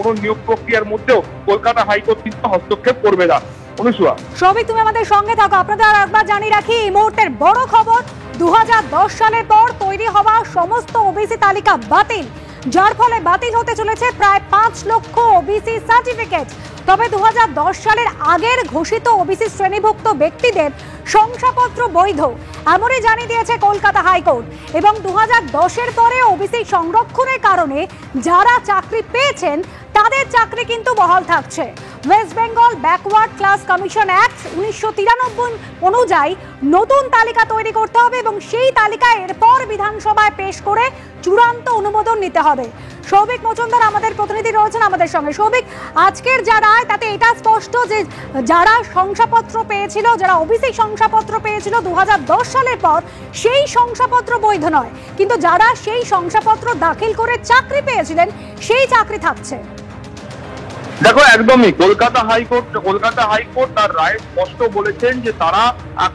কোনো নিয়োগ প্রক্রিয়ার মধ্যেও কলকাতা হাইকোর্ট কিন্তু হস্তক্ষেপ করবে না। অনুসুয়া, সৌভিক, তুমি আমাদের সঙ্গে থাকো। আপনাদের একবার জানিয়ে রাখি, এই মুহূর্তের বড় খবর, 2010 সালের পর তৈরি হওয়া সমস্ত ওবিসি তালিকা বাতিল, যার ফলে বাতিল হতে চলেছে প্রায় 5 লক্ষ ওবিসি সার্টিফিকেট। তবে 2010 সালের আগের ঘোষিত ওবিসি শ্রেণীভুক্ত ব্যক্তিদের শংসাপত্র বৈধ, এমনই জানিয়ে দিয়েছে কলকাতা হাইকোর্ট। এবং 2010-এর পরে ওবিসি সংরক্ষণের কারণে যারা চাকরি পেয়েছেন তাদের চাকরি কিন্তু বহাল থাকছে। West Bengal backward class commission act 1993 অনুযায়ী নতুন তালিকা তৈরি করতে হবে এবং সেই তালিকা এরপর বিধানসভায় পেশ করে চূড়ান্ত অনুমোদন নিতে হবে। সৌভিক মজুমদার আমাদের প্রতিনিধি রয়েছেন আমাদের সঙ্গে। সৌভিক, আজকের যা রায় তাতে এটা স্পষ্ট যে যারা শংসাপত্র পেয়েছিল, যারা ওবিসি শংসাপত্র পেয়েছিল 2010 সালের পর, সেই শংসাপত্র বৈধ নয়, কিন্তু যারা সেই শংসাপত্র দাখিল করে চাকরি পেয়েছিলেন সেই চাকরি থাকছে। দেখো, একদমই কলকাতা হাইকোর্ট তার রায়ে স্পষ্ট বলেছেন যে তারা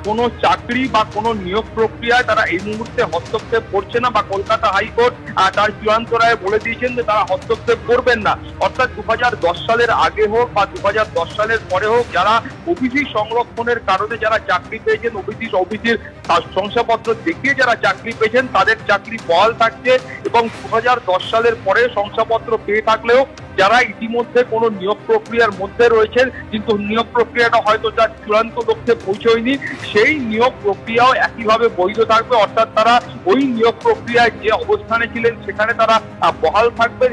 কোনো চাকরি বা কোনো নিয়োগ প্রক্রিয়ায় তারা এই মুহূর্তে হস্তক্ষেপ করছে না, বা কলকাতা হাইকোর্ট তার চূড়ান্ত রায়ে বলে দিয়েছেন যে তারা হস্তক্ষেপ করবেন না। অর্থাৎ 2010 সালের আগে হোক বা 2010 সালের পরে হোক, যারা ওবিসি সংরক্ষণের কারণে যারা চাকরি পেয়েছেন, ওবিসির শংসাপত্র দেখিয়ে যারা চাকরি পেয়েছেন, তাদের চাকরি বহাল থাকছে। এবং 2010 সালের পরে শংসাপত্র পেয়ে থাকলেও যারা ইতিমধ্যে কোনো নিয়োগ প্রক্রিয়ার মধ্যে রয়েছেন, কিন্তু নিয়োগ প্রক্রিয়াটা হয়তো তার চূড়ান্ত লক্ষ্যে পৌঁছয়নি, সেই নিয়োগ প্রক্রিয়াও একইভাবে বৈধ থাকবে। অর্থাৎ তারা ওই নিয়োগ প্রক্রিয়ায় যে অবস্থানে ছিলেন সেখানে তারা বহাল থাকবেন,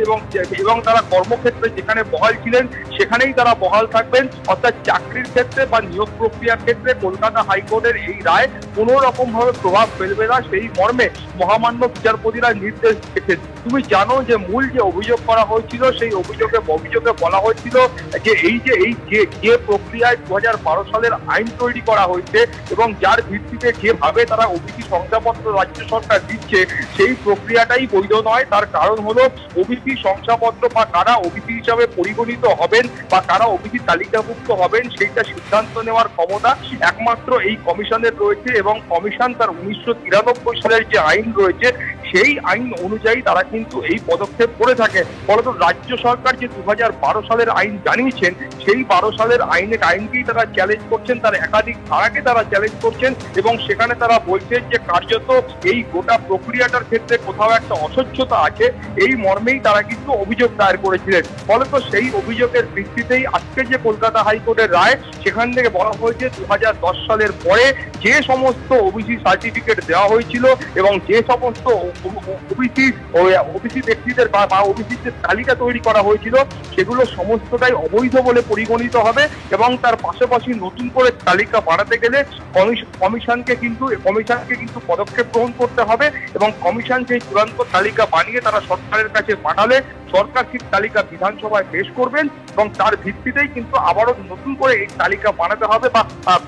এবং তারা কর্মক্ষেত্রে যেখানে বহাল ছিলেন সেখানেই তারা বহাল থাকবেন। অর্থাৎ চাকরির ক্ষেত্রে বা নিয়োগ প্রক্রিয়ার ক্ষেত্রে কলকাতা হাইকোর্টের এই রায় কোনো রকম ভাবে প্রভাব ফেলবে না, সেই মর্মে মহামান্য বিচারপতিরা নির্দেশ দিয়েছেন। তুমি জানো যে মূল যে অভিযোগ করা হয়েছিল, সেই অভিযোগে বলা হয়েছিল যে যে প্রক্রিয়ায় 2012 সালের আইন তৈরি করা হয়েছে এবং যার ভিত্তিতে যেভাবে তারা ওবিসি শংসাপত্র রাজ্য সরকার দিচ্ছে, সেই প্রক্রিয়াটাই বৈধ নয়। তার কারণ হলো ওবিসি শংসাপত্র বা কারা ওবিসি হিসাবে পরিগণিত হবেন বা কারা ওবিসি তালিকাভুক্ত হবেন সেইটা সিদ্ধান্ত নেওয়ার ক্ষমতা একমাত্র এই কমিশনের রয়েছে। এবং কমিশন তার 1993 সালের যে আইন রয়েছে সেই আইন অনুযায়ী তারা কিন্তু এই পদক্ষেপ করে থাকে। ফলত রাজ্য সরকার যে 2012 সালের আইন জানিয়েছেন, সেই 12 সালের আইনকেই তারা চ্যালেঞ্জ করছেন, তার একাধিক ধারাকে তারা চ্যালেঞ্জ করছেন, এবং সেখানে তারা বলছেন যে কার্যত এই গোটা প্রক্রিয়াটার ক্ষেত্রে কোথাও একটা অস্বচ্ছতা আছে, এই মর্মেই তারা কিন্তু অভিযোগ দায়ের করেছিলেন। ফলত সেই অভিযোগের ভিত্তিতেই আজকে যে কলকাতা হাইকোর্টের রায়, সেখান থেকে বলা হয়েছে 2010 সালের পরে যে সমস্ত ওবিসি সার্টিফিকেট দেওয়া হয়েছিল এবং যে সমস্ত ওবিসি ব্যক্তিদের বা ওবিসি যে তালিকা তৈরি করা হয়েছিল, সেগুলো সমস্তটাই অবৈধ বলে পরিগণিত হবে। এবং তার পাশাপাশি নতুন করে তালিকা বাড়াতে গেলে কমিশনকে কিন্তু পদক্ষেপ গ্রহণ করতে হবে, এবং কমিশন সেই চূড়ান্ত তালিকা বানিয়ে তারা সরকারের কাছে পাঠালে সরকার ঠিক তালিকা বিধানসভায় পেশ করবেন, এবং তার ভিত্তিতেই কিন্তু আবারও নতুন করে এই তালিকা বানাতে হবে বা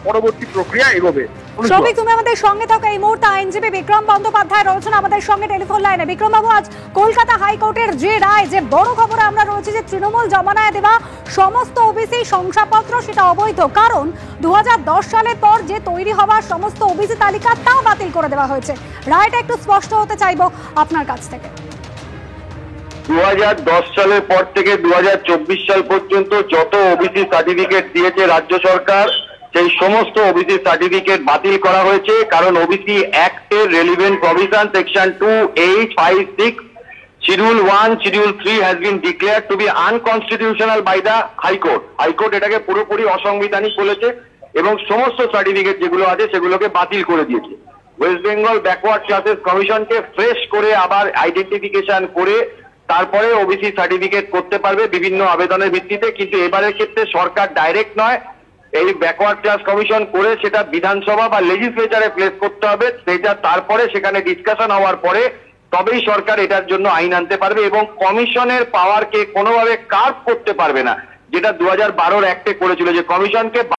পরবর্তী প্রক্রিয়া এগোবে। সৌভিক, তুমি আমাদের সঙ্গে থাকো। এই মুহূর্তে আইনজীবী বিক্রম বন্দ্যোপাধ্যায় রয়েছেন আমাদের সঙ্গে টেলিফোন লাইনে। বিক্রম বাবু, আজ কলকাতা হাইকোর্টের যে রায়, যে বড় খবরে আমরা রয়েছি যে তৃণমূল জমানায় দেওয়া সমস্ত ওবিসি শংসাপত্র সেটা অবৈধ, কারণ 2010 সালের পর যে তৈরি হওয়া সমস্ত ওবিসি তালিকা তা বাতিল করে দেওয়া হয়েছে। রায়টা একটু স্পষ্ট হতে চাইবো আপনার কাছ থেকে। 2010 সালের পর থেকে 2024 সাল পর্যন্ত যত ওবিসি সার্টিফিকেট দিয়েছে রাজ্য সরকার, সেই সমস্ত ওবিসি সার্টিফিকেট বাতিল করা হয়েছে। কারণ ওবিসি অ্যাক্টের relevant provision section 2856 schedule 1 schedule 3 has been declared to be unconstitutional by the high court. High court এটাকে পুরোপুরি অসাংবিধানিক বলেছে এবং সমস্ত সার্টিফিকেট যেগুলো আছে সেগুলোকে বাতিল করে দিয়েছে। ওয়েস্ট বেঙ্গল ব্যাকওয়ার্ড ক্লাসেস কমিশনকে ফ্রেশ করে আবার আইডেন্টিফিকেশন করে তারপরে ওবিসি সার্টিফিকেট করতে পারবে বিভিন্ন আবেদনের ভিত্তিতে। কিন্তু এবারের ক্ষেত্রে সরকার ডাইরেক্ট নয়, এই ব্যাকওয়ার্ড ক্লাস কমিশন করে সেটা বিধানসভা বা লেজিসলেচারে প্লেস করতে হবে, সেটা তারপরে সেখানে ডিসকাশন হওয়ার পরে তবেই সরকার এটার জন্য আইন আনতে পারবে। এবং কমিশনের পাওয়ারকে কোনোভাবে কার্ভ করতে পারবে না, যেটা 2012 অ্যাক্টে করেছিল, যে কমিশনকে